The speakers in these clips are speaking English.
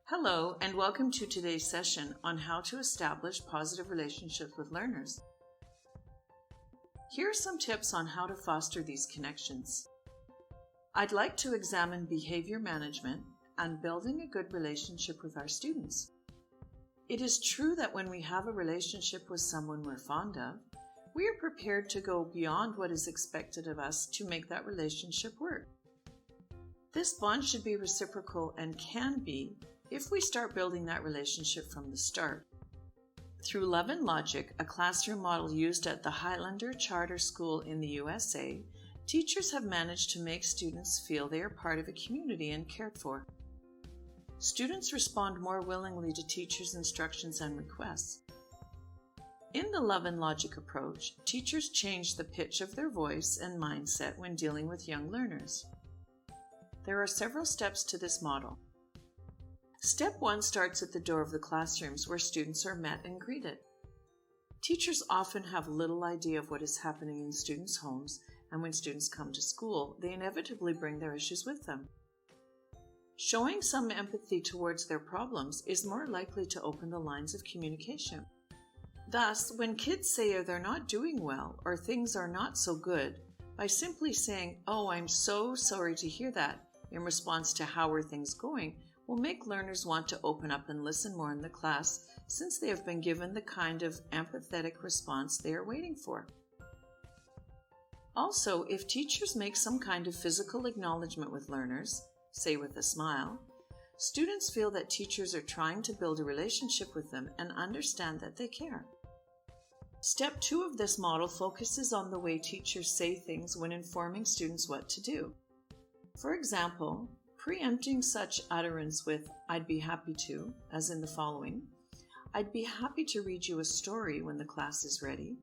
Hello, and welcome to today's session on how to establish positive relationships with learners. Here are some tips on how to foster these connections. I'd like to examine behavior management and building a good relationship with our students. It is true that when we have a relationship with someone we're fond of, we are prepared to go beyond what is expected of us to make that relationship work. This bond should be reciprocal and can be if we start building that relationship from the start. Through Love and Logic, a classroom model used at the Highlander Charter School in the USA, teachers have managed to make students feel they are part of a community and cared for. Students respond more willingly to teachers' instructions and requests. In the Love and Logic approach, teachers change the pitch of their voice and mindset when dealing with young learners. There are several steps to this model. Step 1 starts at the door of the classrooms where students are met and greeted. Teachers often have little idea of what is happening in students' homes, and when students come to school, they inevitably bring their issues with them. Showing some empathy towards their problems is more likely to open the lines of communication. Thus, when kids say they're not doing well or things are not so good, by simply saying, "Oh, I'm so sorry to hear that," in response to "How are things going?" will make learners want to open up and listen more in the class, since they have been given the kind of empathetic response they are waiting for. Also, if teachers make some kind of physical acknowledgement with learners, say with a smile, students feel that teachers are trying to build a relationship with them and understand that they care. Step 2 of this model focuses on the way teachers say things when informing students what to do. For example, preempting such utterance with "I'd be happy to," as in the following: "I'd be happy to read you a story when the class is ready,"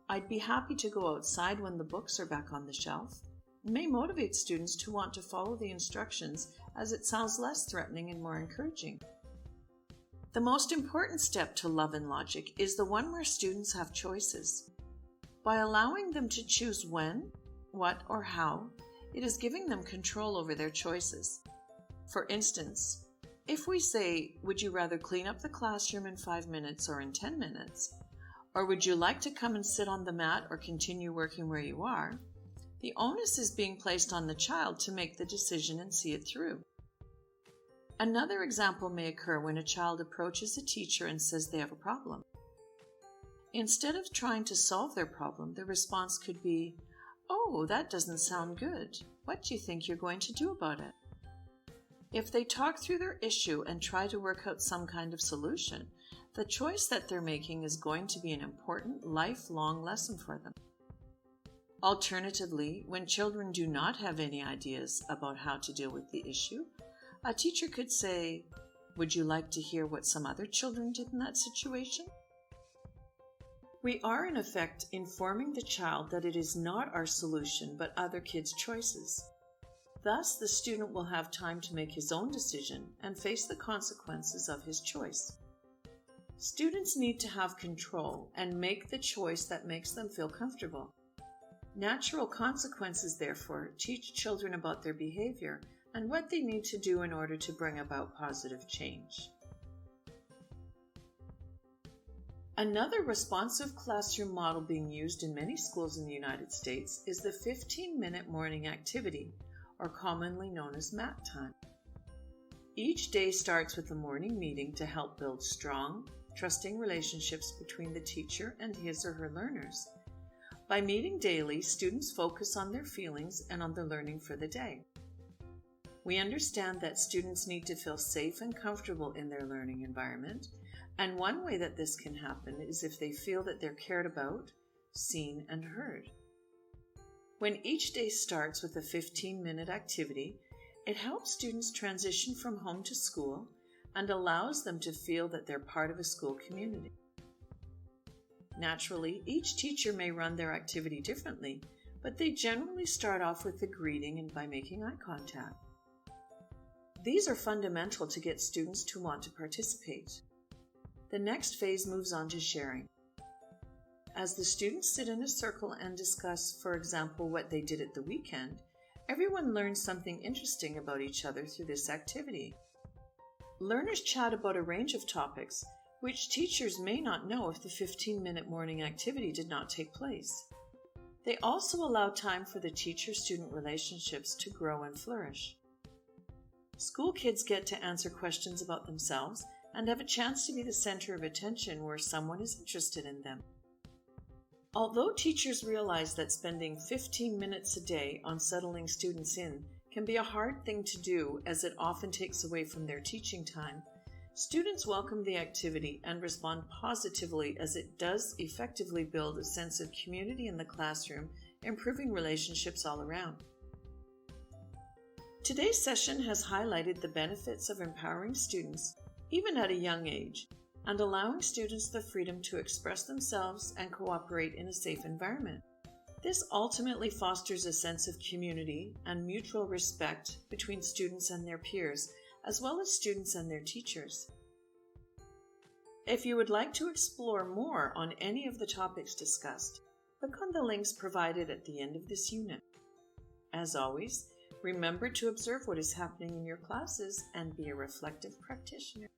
"I'd be happy to go outside when the books are back on the shelf," may motivate students to want to follow the instructions, as it sounds less threatening and more encouraging. The most important step to Love and Logic is the one where students have choices. By allowing them to choose when, what, or how, it is giving them control over their choices. For instance, if we say, "Would you rather clean up the classroom in 5 minutes or in 10 minutes? Or would you like to come and sit on the mat or continue working where you are?" the onus is being placed on the child to make the decision and see it through. Another example may occur when a child approaches a teacher and says they have a problem. Instead of trying to solve their problem, the response could be, "Oh, that doesn't sound good. What do you think you're going to do about it?" If they talk through their issue and try to work out some kind of solution, the choice that they're making is going to be an important lifelong lesson for them. Alternatively, when children do not have any ideas about how to deal with the issue, a teacher could say, "Would you like to hear what some other children did in that situation?" We are, in effect, informing the child that it is not our solution but other kids' choices. Thus, the student will have time to make his own decision and face the consequences of his choice. Students need to have control and make the choice that makes them feel comfortable. Natural consequences, therefore, teach children about their behavior and what they need to do in order to bring about positive change. Another responsive classroom model being used in many schools in the United States is the 15-minute morning activity, or commonly known as mat time. Each day starts with a morning meeting to help build strong, trusting relationships between the teacher and his or her learners. By meeting daily, students focus on their feelings and on the learning for the day. We understand that students need to feel safe and comfortable in their learning environment, and one way that this can happen is if they feel that they're cared about, seen, and heard. When each day starts with a 15-minute activity, it helps students transition from home to school and allows them to feel that they're part of a school community. Naturally, each teacher may run their activity differently, but they generally start off with the greeting and by making eye contact. These are fundamental to get students to want to participate. The next phase moves on to sharing. As the students sit in a circle and discuss, for example, what they did at the weekend, everyone learns something interesting about each other through this activity. Learners chat about a range of topics, which teachers may not know if the 15-minute morning activity did not take place. They also allow time for the teacher-student relationships to grow and flourish. School kids get to answer questions about themselves and have a chance to be the center of attention where someone is interested in them. Although teachers realize that spending 15 minutes a day on settling students in can be a hard thing to do as it often takes away from their teaching time, students welcome the activity and respond positively as it does effectively build a sense of community in the classroom, improving relationships all around. Today's session has highlighted the benefits of empowering students, even at a young age, and allowing students the freedom to express themselves and cooperate in a safe environment. This ultimately fosters a sense of community and mutual respect between students and their peers, as well as students and their teachers. If you would like to explore more on any of the topics discussed, click on the links provided at the end of this unit. As always, remember to observe what is happening in your classes and be a reflective practitioner.